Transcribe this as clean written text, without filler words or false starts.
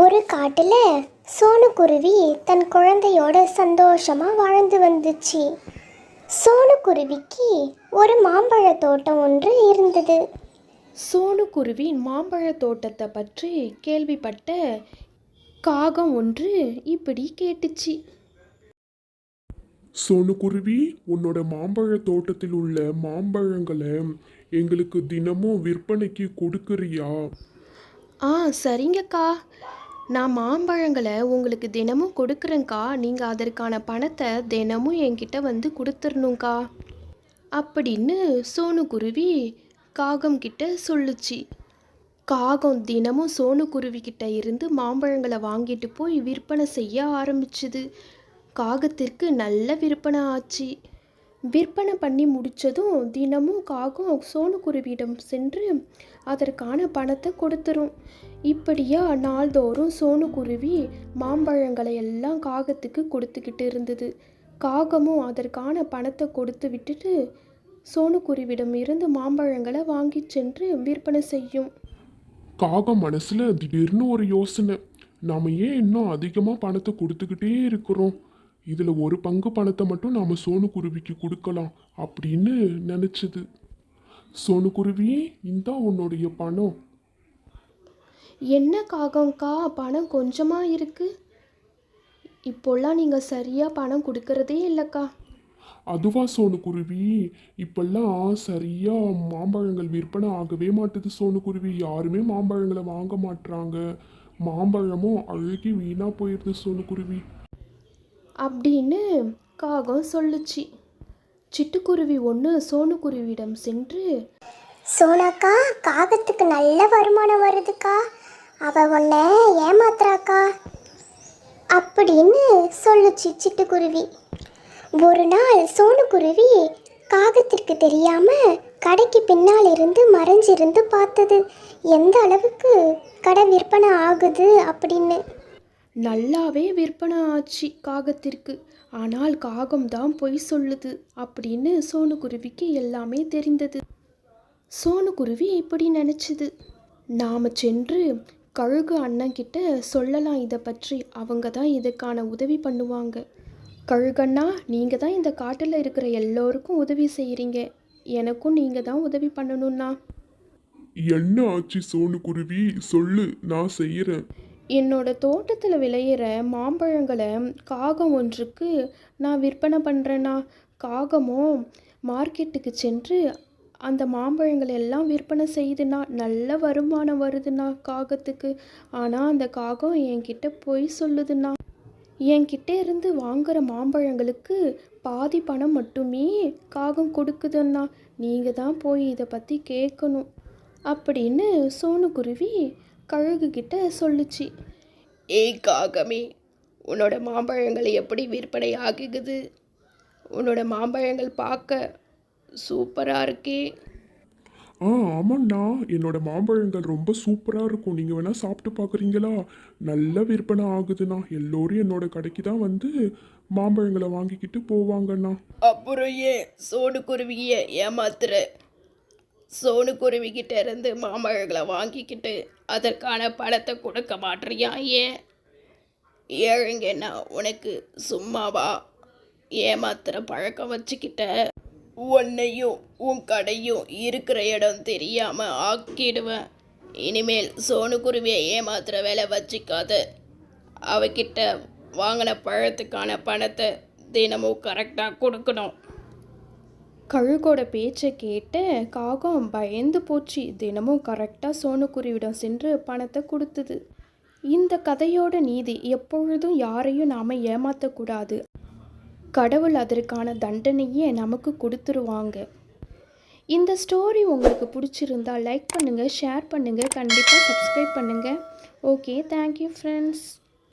ஒரு காட்டுல சோனுக்குருவி தன் குழந்தையோட சந்தோஷமா வாழ்ந்து வந்துச்சு. சோனுக்குருவிக்கு ஒரு மாம்பழ தோட்டம் ஒன்று இருந்தது. சோனுக்குருவி மாம்பழ தோட்டத்தை பற்றி கேள்விப்பட்ட காகம் ஒன்று இப்படி கேட்டுச்சு. சோனுக்குருவி, உன்னோட மாம்பழ தோட்டத்தில் உள்ள மாம்பழங்களை எங்களுக்கு தினமும் விற்பனைக்கு கொடுக்குறியா? சரிங்கக்கா, நான் மாம்பழங்களை உங்களுக்கு தினமும் கொடுக்குறேங்க்கா. நீங்கள் அதற்கான பணத்தை தினமும் என்கிட்ட வந்து கொடுத்துடணுங்க்கா அப்படின்னு சோனுக்குருவி காகம் கிட்ட சொல்லுச்சு. காகம் தினமும் சோனுக்குருவி கிட்ட இருந்து மாம்பழங்களை வாங்கிட்டு போய் விற்பனை செய்ய ஆரம்பிச்சுது. காகத்திற்கு நல்ல விற்பனை ஆச்சு. விற்பனை பண்ணி முடித்ததும் தினமும் காகம் சோனுக்குருவியிடம் சென்று அதற்கான பணத்தை கொடுத்துரும். இப்படியா நாள்தோறும் சோனுக்குருவி மாம்பழங்களை எல்லாம் காகத்துக்கு கொடுத்துக்கிட்டு இருந்தது. காகமும் அதற்கான பணத்தை கொடுத்து விட்டுட்டு சோனுக்குருவிடம் இருந்து மாம்பழங்களை வாங்கி சென்று விற்பனை செய்யும். காகம் மனசுல திடீர்னு ஒரு யோசனை, நாம ஏன் இன்னும் அதிகமா பணத்தை கொடுத்துக்கிட்டே இருக்கிறோம், இதுல ஒரு பங்கு பணத்தை மட்டும் நாம சோனுக்குருவிக்கு கொடுக்கலாம் அப்படின்னு நினைச்சது. சோனுக்குருவி, இந்தா உன்னுடைய பணம். என்ன காகம்க்கா, பணம் கொஞ்சமாக இருக்குது, இப்போல்லாம் நீங்கள் சரியாக பணம் கொடுக்கறதே இல்லைக்கா. அதுவா சோனுக்குருவி, இப்பெல்லாம் சரியா மாம்பழங்கள் விற்பனை ஆகவே மாட்டுது சோனுக்குருவி. யாருமே மாம்பழங்களை வாங்க மாட்றாங்க, மாம்பழமும் அழுகி வீணா போயிடுது சோனுக்குருவி அப்படின்னு காகம் சொல்லுச்சு. சிட்டுக்குருவி ஒன்று சோனுக்குருவியிடம் சென்று, சோனாக்கா, காகத்துக்கு நல்ல வருமானம் வருதுக்கா, அவ உன்னை ஏமாத்துறாக்கா அப்படின்னு சொல்லுச்சு சிட்டுக்குருவி. ஒரு நாள் சோனுக்குருவி காகத்திற்கு தெரியாம கடைக்கு பின்னால் இருந்து மறைஞ்சிருந்து பார்த்தது எந்த அளவுக்கு கடை விற்பனை ஆகுது அப்படின்னு. நல்லாவே விற்பனை ஆச்சு காகத்திற்கு. ஆனால் காகம்தான் பொய் சொல்லுது அப்படின்னு சோனுக்குருவிக்கு எல்லாமே தெரிந்தது. சோனுக்குருவி இப்படி நினச்சிது, நாம் சென்று கழுகு அண்ணன்கிட்ட சொல்லலாம் இதை பற்றி, அவங்க தான் இதுக்கான உதவி பண்ணுவாங்க. கழுகண்ணா, நீங்கள் தான் இந்த காட்டில் இருக்கிற எல்லோருக்கும் உதவி செய்கிறீங்க, எனக்கும் நீங்கள் தான் உதவி பண்ணணும்னா. என்ன ஆச்சு சோனுக்குருவி, சொல்லு, நான் செய்யறேன். என்னோட தோட்டத்தில் விளையிற மாம்பழங்களை காகம் ஒன்றுக்கு நான் விற்பனை பண்ணுறேன்னா. காகமும் மார்க்கெட்டுக்கு சென்று அந்த மாம்பழங்கள் எல்லாம் விற்பனை செய்யுதுன்னா நல்ல வருமானம் வருதுண்ணா காகத்துக்கு. ஆனால் அந்த காகம் என்கிட்ட பொய் சொல்லுதுண்ணா. என்கிட்ட இருந்து வாங்குகிற மாம்பழங்களுக்கு பாதி பணம் மட்டுமே காகம் கொடுக்குதுண்ணா. நீங்கள் தான் போய் இதை பற்றி கேட்கணும் அப்படின்னு சோனுக்குருவி கழுகுகிட்ட சொல்லுச்சு. ஏய் காகமே, உன்னோட மாம்பழங்கள் எப்படி விற்பனை ஆகுது? உன்னோட மாம்பழங்கள் பார்க்க சூப்பராக இருக்கே. ஆமாண்ணா, என்னோட மாம்பழங்கள் ரொம்ப சூப்பராக இருக்கும், நீங்கள் வேணால் சாப்பிட்டு பார்க்குறீங்களா? நல்ல விற்பனை ஆகுதுண்ணா, எல்லோரும் என்னோட கடைக்கு தான் வந்து மாம்பழங்களை வாங்கிக்கிட்டு போவாங்கண்ணா. அப்புறம் ஏன் சோனுக்குருவியை ஏமாத்துற? சோனுக்குருவிக்கிட்ட இருந்து மாம்பழங்களை வாங்கிக்கிட்டு அதற்கான பணத்தை கொடுக்க மாட்டேறியா? ஏன் ஏழுங்கன்னா உனக்கு சும்மாவா ஏமாத்துற பழக்கம் வச்சுக்கிட்ட? உன்னையும் உன் கடையும் இருக்கிற இடம் தெரியாமல் ஆக்கிடுவேன். இனிமேல் சோனுக்குருவியை ஏமாத்துற வேலை வச்சுக்காத. அவகிட்ட வாங்கின பழத்துக்கான பணத்தை தினமும் கரெக்டாக கொடுக்கணும். கழுகோட பேச்சை கேட்ட காகம் பயந்து போச்சு. தினமும் கரெக்டாக சோனுக்குருவிடம் சென்று பணத்தை கொடுத்தது. இந்த கதையோட நீதி, எப்பொழுதும் யாரையும் நாம் ஏமாற்றக்கூடாது. கடவுள் அதற்கான தண்டனையே நமக்கு கொடுத்துருவாங்க. இந்த ஸ்டோரி உங்களுக்கு பிடிச்சிருந்தா லைக் பண்ணுங்கள், ஷேர் பண்ணுங்கள், கண்டிப்பாக சப்ஸ்கிரைப் பண்ணுங்கள். Okay, thank you friends.